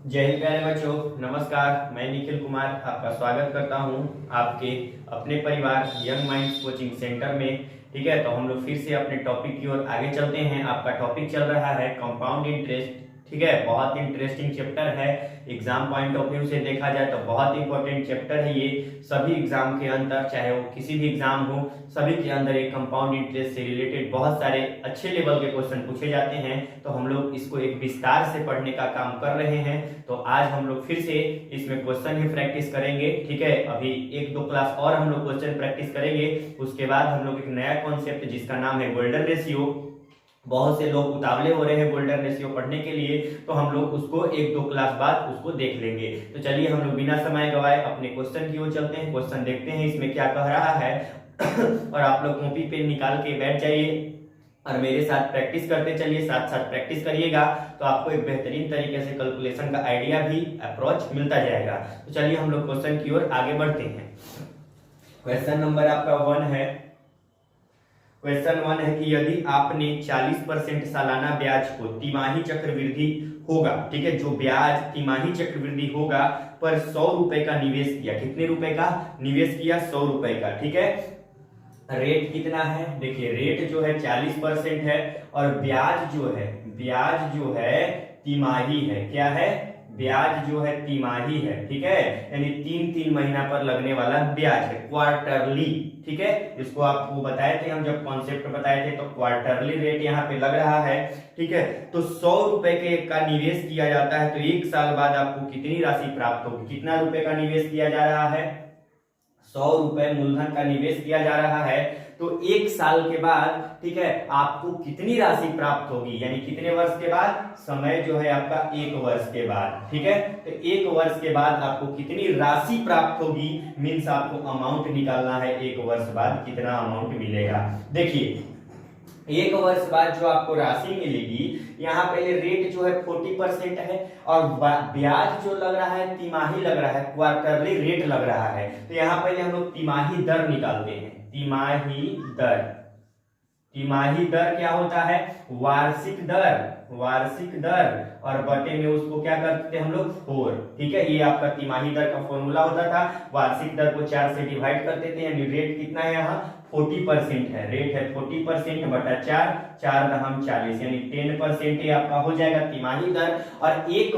जय हिंद प्यारे बच्चों, नमस्कार। मैं निखिल कुमार आपका स्वागत करता हूं आपके अपने परिवार यंग माइंड्स कोचिंग सेंटर में। ठीक है, तो हम लोग फिर से अपने टॉपिक की ओर आगे चलते हैं। आपका टॉपिक चल रहा है कंपाउंड इंटरेस्ट। ठीक है, बहुत इंटरेस्टिंग चैप्टर है। एग्जाम पॉइंट ऑफ व्यू से देखा जाए तो बहुत इंपॉर्टेंट चैप्टर है ये। सभी एग्जाम के अंदर, चाहे वो किसी भी एग्जाम हो, सभी के अंदर एक कंपाउंड इंटरेस्ट से रिलेटेड बहुत सारे अच्छे लेवल के क्वेश्चन पूछे जाते हैं। तो हम लोग इसको एक विस्तार से पढ़ने का काम कर रहे हैं। तो आज हम लोग फिर से इसमें क्वेश्चन ही प्रैक्टिस करेंगे। ठीक है, अभी एक दो क्लास और हम लोग क्वेश्चन प्रैक्टिस करेंगे। उसके बाद हम लोग एक नया कॉन्सेप्ट जिसका नाम है गोल्डन रेशियो। बहुत से लोग उतावले हो रहे हैं गोल्डन रेशियो पढ़ने के लिए, तो हम लोग उसको एक दो क्लास बाद उसको देख लेंगे। तो चलिए हम लोग बिना समय गवाए अपने क्वेश्चन की ओर चलते हैं। क्वेश्चन देखते हैं इसमें क्या कह रहा है और आप लोग कॉपी पेन निकाल के बैठ जाइए और मेरे साथ प्रैक्टिस करते चलिए। साथ साथ प्रैक्टिस करिएगा तो आपको एक बेहतरीन तरीके से कैलकुलेशन का आइडिया भी अप्रोच मिलता जाएगा। तो चलिए हम लोग क्वेश्चन की ओर आगे बढ़ते हैं। क्वेश्चन नंबर आपका 1 है। क्वेश्चन 1 है कि यदि आपने 40% सालाना ब्याज को तिमाही चक्रवृद्धि होगा, ठीक है, जो ब्याज तिमाही चक्रवृद्धि होगा पर 100 रुपए का निवेश किया। कितने रुपए का निवेश किया? 100 रुपए का। ठीक है, रेट कितना है? देखिए, रेट जो है 40% है और ब्याज जो है तिमाही है। क्या है? ब्याज जो है तिमाही है। ठीक है, यानी 3-3 महीना पर लगने वाला ब्याज है, क्वार्टरली। ठीक है, इसको आपको बताए थे हम जब कॉन्सेप्ट बताए थे, तो क्वार्टरली रेट यहाँ पे लग रहा है। ठीक है, तो 100 रुपए के का निवेश किया जाता है तो एक साल बाद आपको कितनी राशि प्राप्त होगी? कितना रुपए का निवेश किया जा रहा है? 100 रुपए मूलधन का निवेश किया जा रहा है। तो एक साल के बाद, ठीक है, आपको कितनी राशि प्राप्त होगी? यानी कितने वर्ष के बाद? समय जो है आपका 1 वर्ष के बाद। ठीक है, तो 1 वर्ष के बाद आपको कितनी राशि प्राप्त होगी, मीन्स आपको अमाउंट निकालना है। 1 वर्ष बाद कितना अमाउंट मिलेगा? देखिए, 1 वर्ष बाद जो आपको राशि मिलेगी, यहाँ पहले रेट जो है 40% है और ब्याज जो लग रहा है तिमाही लग रहा है, क्वार्टरली रेट लग रहा है। तो यहाँ पहले हम लोग तिमाही दर निकालते हैं। तिमाही दर क्या होता है? वार्षिक दर और बटे में उसको क्या करते थे हम लोग? 4। ठीक है, ये आपका तिमाही दर का फॉर्मूला होता था। वार्षिक दर को 4 से डिवाइड करते थे, यानी रेट कितना है यहाँ? 40% है। रेट है 40% बटा 4, 4 दहम 40, यानी 10% ये आपका हो जाएगा तिमाही दर। और 1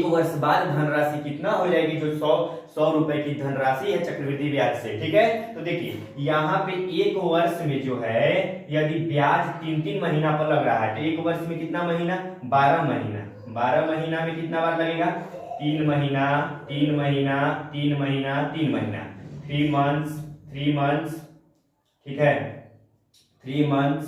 वर्ष बाद धनराशि कितना हो जाएगी? जो 100 रुपए की धनराशि है चक्रवृद्धि ब्याज से। ठीक है, तो देखिए यहाँ पे 1 वर्ष में जो है, यदि ब्याज 3-3 महीना पर लग रहा है तो 1 वर्ष में कितना महीना? 12 महीना। 12 महीना में कितना बार लगेगा? 3 महीना, 3 महीना, 3 महीना, 3 महीना, 3 मंथ्स, 3 मंथ्स। ठीक है, 3 मंथ्स,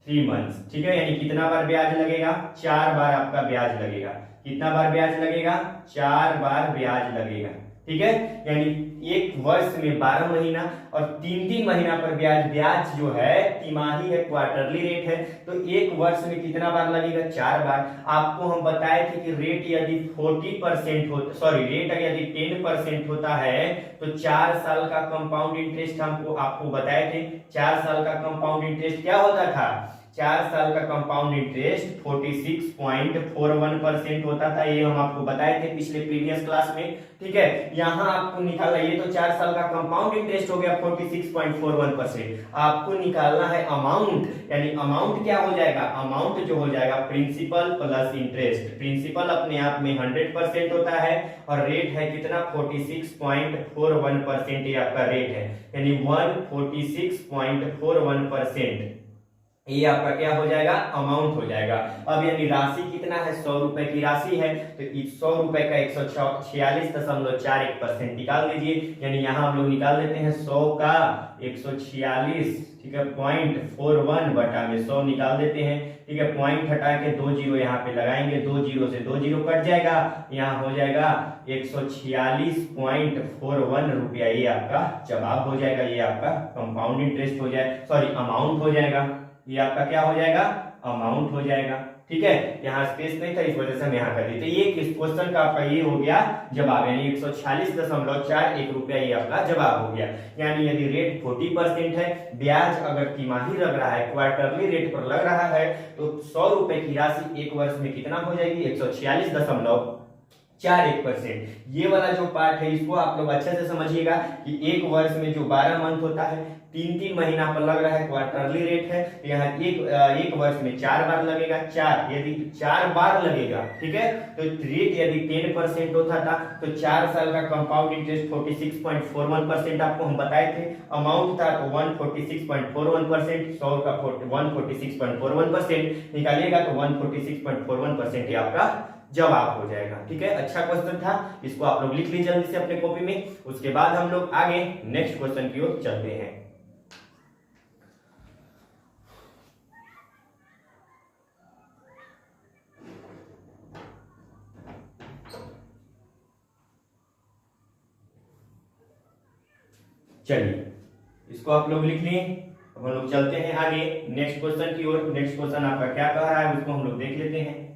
3 मंथ्स। ठीक है, यानी कितना बार ब्याज लगेगा? 4 बार आपका ब्याज लगेगा। कितना बार ब्याज लगेगा? 4 बार ब्याज लगेगा। ठीक है, यानी 1 वर्ष में 12 महीना और 3-3 महीना पर ब्याज जो है तिमाही है, क्वार्टरली रेट है। तो 1 वर्ष में कितना बार लगेगा? 4 बार। आपको हम बताए थे कि रेट यदि 40% हो, रेट यदि 10% होता है तो 4 साल का कंपाउंड इंटरेस्ट आपको बताए थे। 4 साल का कंपाउंड इंटरेस्ट क्या होता था? 4 साल का कंपाउंड इंटरेस्ट 46.41% होता था। ये हम आपको बताए थे पिछले प्रीवियस क्लास में। ठीक है, यहाँ आपको निकालना, ये तो 4 साल का कंपाउंड इंटरेस्ट हो गया 46.41%। आपको निकालना है अमाउंट, यानी अमाउंट क्या हो जाएगा? अमाउंट जो हो जाएगा प्रिंसिपल प्लस इंटरेस्ट। प्रिंसिपल अपने आप में 100% होता है और रेट है कितना? 46.41%। ये आपका रेट है, यानी 146.41%। ये आपका क्या हो जाएगा? अमाउंट हो जाएगा। अब यानी राशि कितना है? 100 रुपए की राशि है, तो 100 रुपए का 146.41% निकाल दीजिए। यानी यहाँ हम लोग निकाल देते हैं 100 का 146, ठीक है, 0.41 बटा में 100 निकाल देते हैं। ठीक है, पॉइंट हटा के 2 जीरो यहाँ पे लगाएंगे, 2 जीरो से 2 जीरो कट जाएगा, यहाँ हो जाएगा 146.41 रुपया। ये आपका जवाब हो जाएगा, ये आपका कंपाउंड इंटरेस्ट हो जाए, अमाउंट हो जाएगा। ये आपका क्या हो जाएगा? अमाउंट हो जाएगा। ठीक है, यहाँ स्पेस नहीं था इस वजह से हम यहाँ कर दिए। तो ये इस क्वेश्चन का आपका ये हो गया जवाब, यानी 146.41 रुपया ये आपका जवाब हो गया। यानी यदि रेट 40% है, ब्याज अगर तिमाही लग रहा है, क्वार्टरली रेट पर लग रहा है, तो 100 रुपए की राशि एक वर्ष में कितना हो जाएगी, 146.41%। ये वाला जो पार्ट है इसको आप लोग अच्छे से समझिएगा कि एक वर्ष में जो 12 मंथ होता है, 3-3 महीना पर लग रहा है, क्वार्टरली रेट है, तो यहाँ एक वर्ष में 4 बार लगेगा। 4 यदि 4 बार लगेगा, ठीक है, तो रेट यदि 10% होता था तो 4 साल का कंपाउंड इंटरेस्ट 46.41% आपको हम बताए थे। अमाउंट था तो 146.41%, 100 का 146.41% निकालिएगा तो 146.41% ये आपका जवाब हो जाएगा। ठीक है, अच्छा क्वेश्चन था, इसको आप लोग लिख लीजिए जल्दी से अपने कॉपी में। उसके बाद हम लोग आगे नेक्स्ट क्वेश्चन की ओर चलते हैं। चलिए, इसको आप लोग लिख लिए, अब हम लोग चलते हैं आगे नेक्स्ट क्वेश्चन की ओर। नेक्स्ट क्वेश्चन आपका क्या कह रहा है उसको हम लोग देख लेते हैं।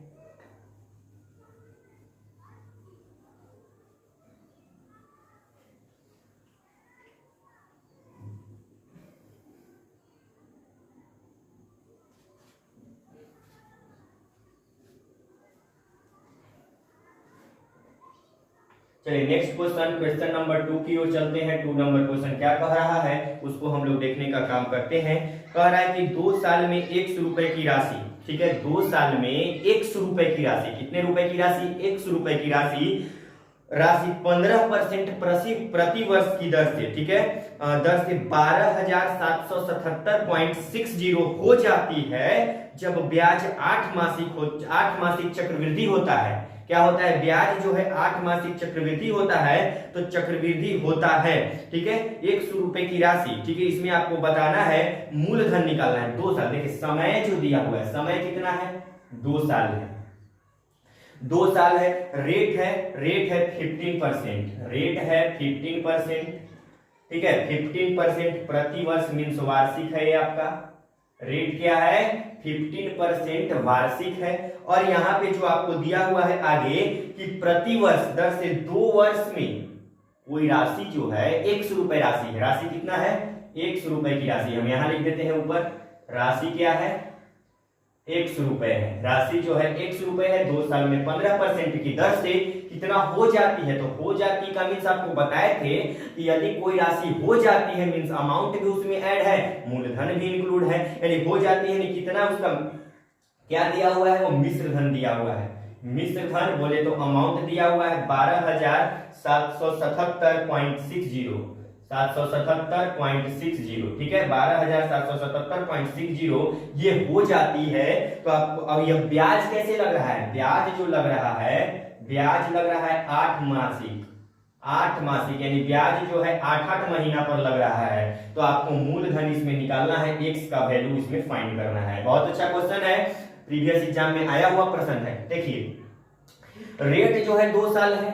चलिए नेक्स्ट क्वेश्चन, क्वेश्चन नंबर 2 की ओर चलते हैं। 2 नंबर क्वेश्चन क्या कह रहा है उसको हम लोग देखने का काम करते हैं। कह रहा है कि 2 साल में 100 रुपए की राशि, ठीक है, 2 साल में 100 रुपए की राशि, कितने रुपए की राशि, 100 रुपए की राशि 15% प्रति वर्ष की दर से, ठीक है, दर से 12,777.60 हो जाती है जब ब्याज 8 मासिक चक्रवृद्धि होता है। क्या होता है, ब्याज जो है 8 मासिक चक्रवृद्धि होता है, तो चक्रवृद्धि होता है, ठीक है, 100 रुपए की राशि, ठीक है, इसमें आपको बताना है मूलधन निकालना है। 2 साल, देखिए समय जो दिया हुआ है, समय कितना है, 2 साल है, 2 साल है, रेट है 15%, रेट है 15%, ठीक है, 15% प्रति वर्ष मीन्स वार्षिक है, ये आपका रेट क्या है, 15% वार्षिक है। और यहाँ पे जो आपको दिया हुआ है आगे कि प्रति वर्ष दर से 2 वर्ष में कोई राशि जो है 100 रुपए राशि है, राशि कितना है, 100 रुपए की राशि, हम यहाँ लिख देते हैं ऊपर, राशि क्या है, 100 रुपए है, राशि जो है 100 रुपए है। 2 साल में 15% की दर से कितना हो जाती है, तो हो जाती का मीन्स आपको बताए थे कि यदि कोई राशि हो जाती है मीन्स अमाउंट भी उसमें ऐड है, मूलधन भी इंक्लूड है, यानी हो जाती है, कितना उसका क्या दिया हुआ है, वो मिश्र धन दिया हुआ है। मिश्र धन बोले तो अमाउंट दिया हुआ है 12,777.60, 777.60, ठीक है, 12,777.60 ये हो जाती है। तो आपको अब यह ब्याज कैसे लग रहा है, ब्याज जो लग रहा है, ब्याज लग रहा है 8 मासिक, 8 मासिक, यानी ब्याज जो है 8-8 महीना पर लग रहा है। तो आपको मूलधन इसमें निकालना है, एक्स का वैल्यू इसमें फाइंड करना है। बहुत अच्छा क्वेश्चन है, प्रीवियस एग्जाम में आया हुआ प्रश्न है। देखिए रेट जो है 2 साल है,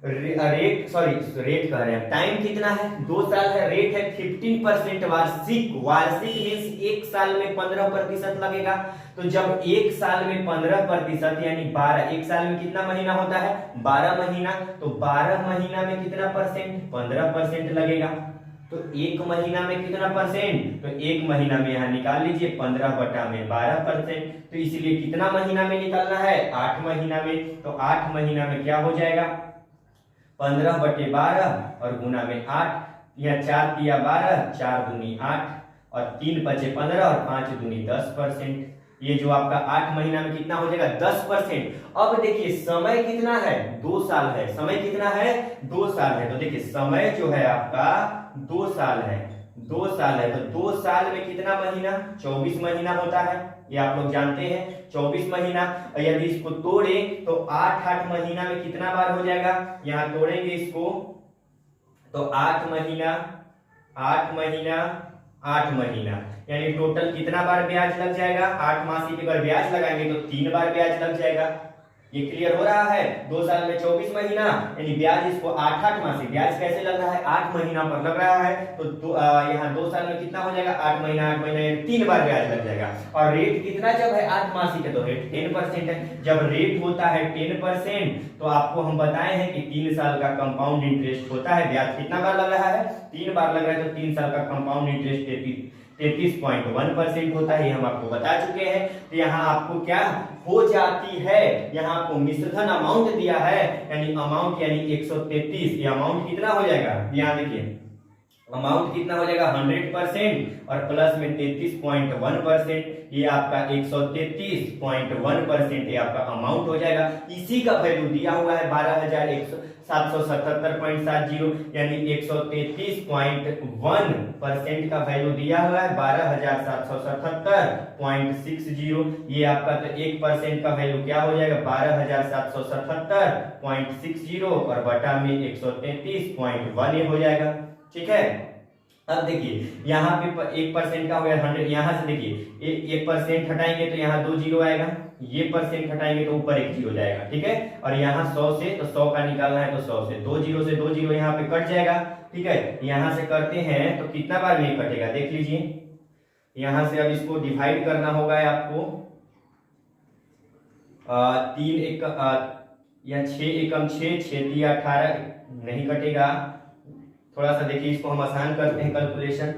रेट कह रहे हैं, टाइम कितना है, 2 साल है, रेट है 15% वार्षिक, वार्षिक मीन्स एक साल में 15% लगेगा। तो जब एक साल में 15% यानी 12, एक साल में कितना महीना होता है, 12 महीना, तो 12 महीना में कितना परसेंट, 15% लगेगा। तो एक महीना में कितना परसेंट, तो एक महीना में यहाँ निकाल लीजिए 15/12%, तो इसीलिए कितना महीना में निकालना है, 8 महीना में। तो 8 महीना में क्या हो जाएगा, 15/12 और गुना में 8, यह 4 दिया 12, 4 दूनी 8 और 3 बचे 15 और 5 दूनी 10%। ये जो आपका 8 महीना में कितना हो जाएगा, 10%। अब देखिए समय कितना है, 2 साल है, समय कितना है, 2 साल है। तो देखिए समय जो है आपका 2 साल है, 2 साल है, तो 2 साल में कितना महीना, 24 महीना होता है, ये आप लोग जानते हैं 24 महीना। यदि इसको तोड़े तो 8-8 महीना में कितना बार हो जाएगा, यहाँ तोड़ेंगे इसको तो 8 महीना 8 महीना 8 महीना, यानी टोटल कितना बार ब्याज लग जाएगा, 8 मासिक अगर ब्याज लगाएंगे तो 3 बार ब्याज लग जाएगा, ये क्लियर हो रहा है। 2 साल में 24 महीना, यानी ब्याज इसको 8 माह से, ब्याज कैसे लग रहा है 8 महीना पर लग रहा है, तो यहाँ 2 साल में कितना हो जाएगा 8 महीना 3 बार ब्याज लग जाएगा। और रेट कितना जब है 8 मासी का, तो रेट 10% है। जब रेट होता है 10%, तो आपको हम बताए हैं कि 3 साल का कंपाउंड इंटरेस्ट होता है। ब्याज कितना बार लग रहा है 3 बार लग रहा है, तो 3 साल का कंपाउंड इंटरेस्ट 33.1% होता है, ये हम आपको बता चुके हैं। तो यहाँ आपको क्या हो जाती है, यहाँ आपको मिश्रधन अमाउंट दिया है, यानी अमाउंट यानी 133, ये अमाउंट कितना हो जाएगा, यहाँ देखिए अमाउंट कितना हो जाएगा 100% और प्लस में 33.1%, ये आपका 133.1% ये आपका अमाउंट हो जाएगा। इसी का वैल्यू दिया हुआ है 12,777.70, यानी 133.1% का वैल्यू दिया हुआ है 12,777.60। ये आपका तो 1% का वैल्यू क्या हो जाएगा 12,777.60 और बटा में 133.1 हो जाएगा। ठीक है, अब देखिए यहाँ पे 1% का हो गया 100, यहाँ से देखिए 1% हटाएंगे तो यहाँ 2 जीरो आएगा, ये परसेंट हटाएंगे तो ऊपर 1 जीरो जाएगा। ठीक है, और यहाँ 100 से, तो 100 का निकालना है तो 100 से 2 जीरो से 2 जीरो यहाँ पे कट जाएगा। ठीक है, यहाँ से करते हैं तो कितना बार में कटेगा देख लीजिए, यहाँ से अब इसको डिवाइड करना होगा आपको, 3 एक या 6 एकम 6, 6 दिया 18, नहीं कटेगा। थोड़ा सा देखिए इसको हम आसान करते हैं कैलकुलेशन,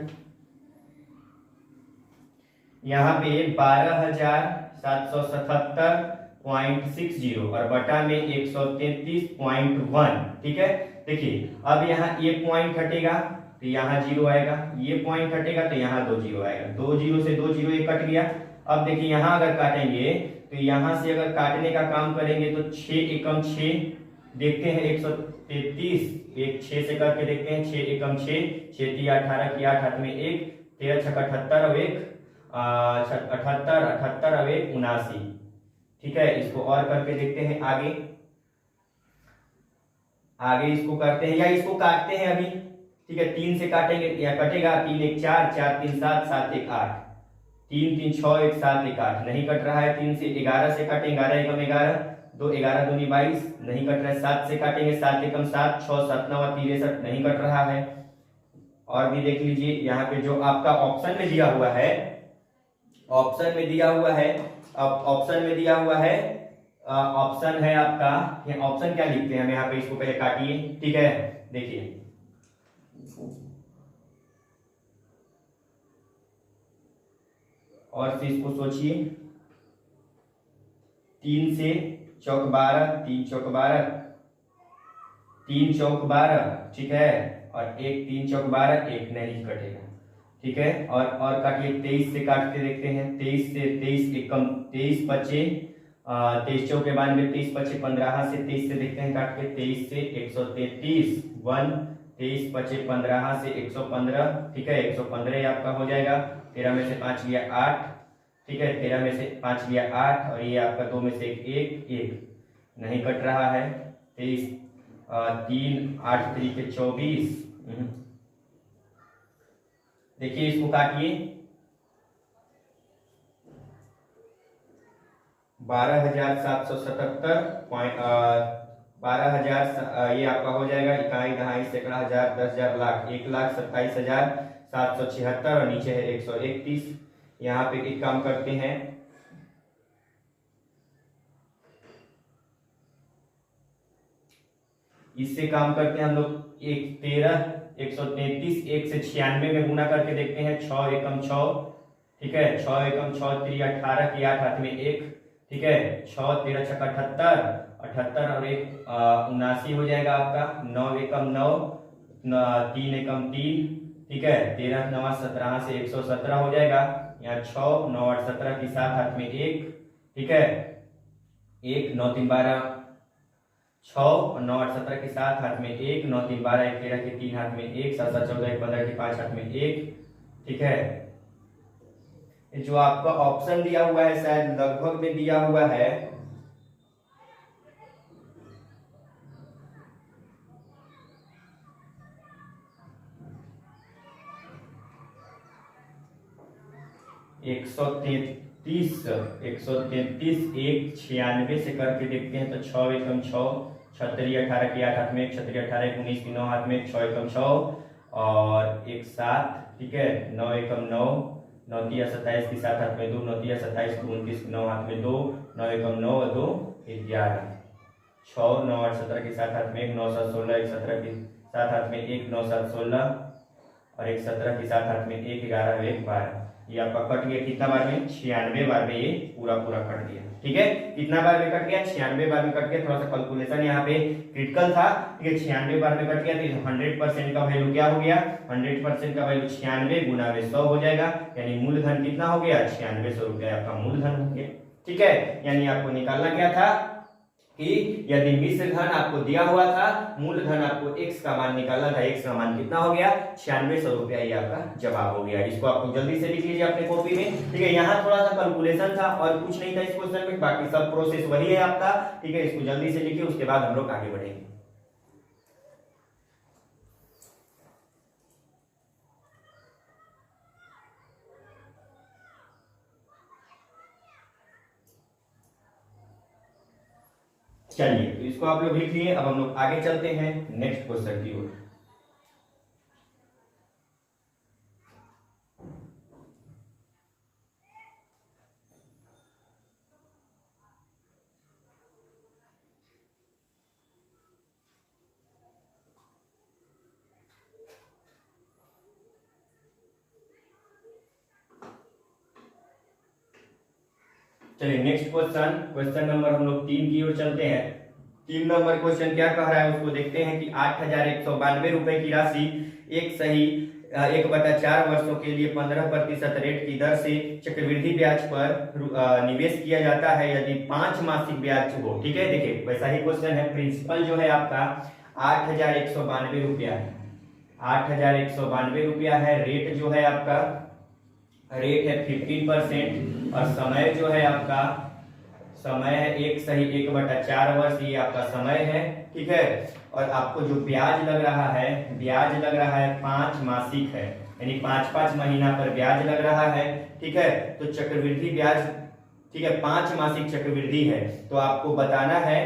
यहाँ पे 12,777.60 और बटा में 133.1। ठीक है, देखिए अब यहाँ ये पॉइंट हटेगा तो यहाँ जीरो आएगा, ये पॉइंट हटेगा तो यहाँ 2 जीरो आएगा, 2 जीरो से 2 जीरो ये कट गया। अब देखिए यहाँ अगर काटेंगे तो यहाँ से अगर काटने का काम करेंगे तो 6 एकम 6, देखते हैं 133, एक 6 से करके देखते हैं, 6 एकम 6, 6 दिया 18 की 8 हाथ में 1, 13 छक्का 78 और 1 78 78 और 1 79। ठीक है, इसको और करके देखते हैं आगे, आगे इसको करते हैं या इसको काटते हैं अभी। ठीक है, 3 से काटेंगे या कटेगा, 3 एक 4, 4 3 7, 7 1 8, 3 3 6 1 7 1 8, नहीं कट रहा है। 3 से 11 से काटेंगे, 11 एकम 11, 2 11 दूनी 22, नहीं कट रहा है। 7 से काटेंगे, 7 एकम 7, 6 7 9 63, नहीं कट रहा है। और भी देख लीजिए यहाँ पे जो आपका ऑप्शन में दिया हुआ है, ऑप्शन में दिया हुआ है, अब ऑप्शन में दिया हुआ है, ऑप्शन है आपका, ये ऑप्शन क्या लिखते हैं हम यहाँ पे, इसको पहले काटिए। ठीक है, देखिए और से इसको सोचिए, 3 से चौक 12, 3 चौक 12, 3 चौक 12, ठीक है, और 1 3 चौक 12, 1 नहीं कटेगा। ठीक है, और काटिए, 23 से काटते देखते हैं, 23 से 23 एकम 23 बचे 23 चौके 92, 23 बचे 15 से 23 से देखते हैं काट के, 23 से 133 1, 23 बचे 15 से 115। ठीक है, 115 आपका हो जाएगा, 13 में से 5 गया 8। ठीक है, 13 में से 5 गया 8 और ये आपका 2 में से 1 नहीं कट रहा है। 23 3 8 3 के 24। देखिए इसको काटिए, 12,777 ये आपका हो जाएगा, इकाई दहाई सैकड़ा हजार 10,000 लाख 1,27,776 और नीचे है 131। यहाँ पे एक काम करते हैं, इससे काम करते हैं हम लोग, 133 1 से 96 में गुना करके देखते हैं, 6 एकम 6। ठीक है, 6 एकम 6 3 18 की 8 हाथ में 1। ठीक है, 6 13 छक्का 78 78 और 1 79 हो जाएगा आपका। 9 एकम 9 3 एकम 3। ठीक है, 13 9 17 से 117 हो जाएगा। यहाँ 6 9 8 17 की 7 हाथ में 1। ठीक है, 1 9 3 12 6 और 9 8 17 की 7 हाथ में 1, 9 3 12 1 13 की 3 हाथ में 1, 7 7 14 1 15 की 5 हाथ में 1। ठीक है, जो आपका ऑप्शन दिया हुआ है शायद लगभग में दिया हुआ है, 133, 133 एक 96 से करके देखते हैं तो 6 एकम 6, 6 18 की 8 हाथ में 6 18 19 की 9 हाथ में 6 एकम 6 और एक 7, ठीक है, 9 एकम 9, 9 तिया 27 की 7 हाथ में 2, 9 तिया 27 की 29 की 9 हाथ में 2, 9 एकम 9 और 2 11, 6 9 8 17 की 7 हाथ में 1, 9 7 16, 1 17 की 7 हाथ में 1, 9 7 16 और एक 17 की 7 हाथ में 1, 11 1 12। ये आपका कट गया कितना बार में? 96 बार में ये पूरा कट गया। ठीक है, कितना बार में कट गया? 96 बार में कट गया। थोड़ा सा कैलकुलेशन यहाँ पे क्रिटिकल था, ठीक है, 96 बार में कट गया तो 100% का वैल्यू क्या हो गया? 100% का वैल्यू 96 गुना 100 हो जाएगा, यानी मूलधन कितना हो गया? 9600 रुपया आपका मूलधन हो गया। ठीक है, यानी आपको निकालना क्या था कि यदि मिश्र धन आपको दिया हुआ था, मूलधन आपको x का मान निकालना था, x का मान कितना हो गया? 9600 रुपया, ये आपका जवाब हो गया। इसको आपको जल्दी से लिख लीजिए अपने कॉपी में। ठीक है, यहाँ थोड़ा सा कैलकुलेशन था और कुछ नहीं था इस क्वेश्चन में, बाकी सब प्रोसेस वही है आपका। ठीक है, इसको जल्दी से लिखिए, उसके बाद हम लोग आगे बढ़ेंगे। चलिए, तो इसको आप लोग लिख लिए। अब हम लोग आगे चलते हैं नेक्स्ट क्वेश्चन की ओर। चलिए नेक्स्ट क्वेश्चन नंबर हम लोग 3 की ओर चलते हैं। 3 नंबर क्वेश्चन क्या कह रहा है उसको देखते हैं कि 8192 रुपए की राशि एक सही 1/4 वर्षों के लिए 15% रेट की दर से चक्रवृद्धि ब्याज पर निवेश किया जाता है यदि 5 मासिक ब्याज हो। ठीक है, देखिए वैसा ही क्वेश्चन है। प्रिंसिपल जो है आपका 8192 रुपया है, 8192 रुपया है। रेट जो है आपका रेट है 15% और समय जो है आपका समय है 1 सही 1/4 वर्ष, ये आपका समय है। ठीक है, और आपको जो ब्याज लग रहा है, ब्याज लग रहा है 5 मासिक है, यानी 5-5 महीना पर ब्याज लग रहा है। ठीक है, तो चक्रवृद्धि ब्याज, ठीक है, 5 मासिक चक्रवृद्धि है। तो आपको बताना है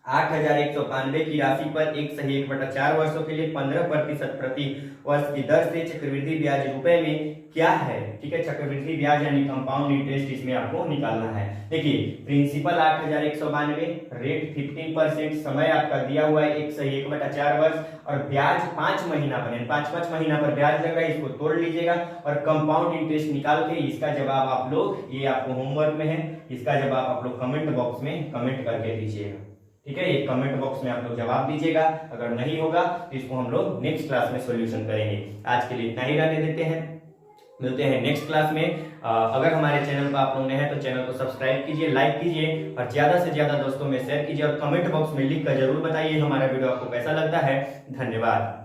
8192 की राशि पर 1 सही 1/4 वर्षों के लिए 15% प्रति वर्ष की दर से चक्रवृद्धि ब्याज रुपए में क्या है। ठीक है, चक्रवृद्धि ब्याज यानी कंपाउंड इंटरेस्ट इसमें आपको निकालना है। देखिए प्रिंसिपल 8192, रेट 15%, समय आपका दिया हुआ है 1 सही 1/4 वर्ष और ब्याज 5 महीना पर, 5-5 महीना पर ब्याज लग रहा है, इसको तोड़ लीजिएगा और कंपाउंड इंटरेस्ट निकाल के इसका जवाब आप लोग, ये आपको होमवर्क में है, इसका जवाब आप लोग कमेंट बॉक्स में कमेंट करके दीजिएगा। ठीक है, ये कमेंट बॉक्स में आप लोग जवाब दीजिएगा। अगर नहीं होगा तो इसको हम लोग नेक्स्ट क्लास में सॉल्यूशन करेंगे। आज के लिए इतना ही रहने देते हैं, मिलते हैं नेक्स्ट क्लास में। अगर हमारे चैनल पर आप लोग नए हैं तो चैनल को सब्सक्राइब कीजिए, लाइक कीजिए और ज्यादा से ज्यादा दोस्तों में शेयर कीजिए और कमेंट बॉक्स में लिख कर जरूर बताइए हमारा वीडियो आपको कैसा लगता है। धन्यवाद।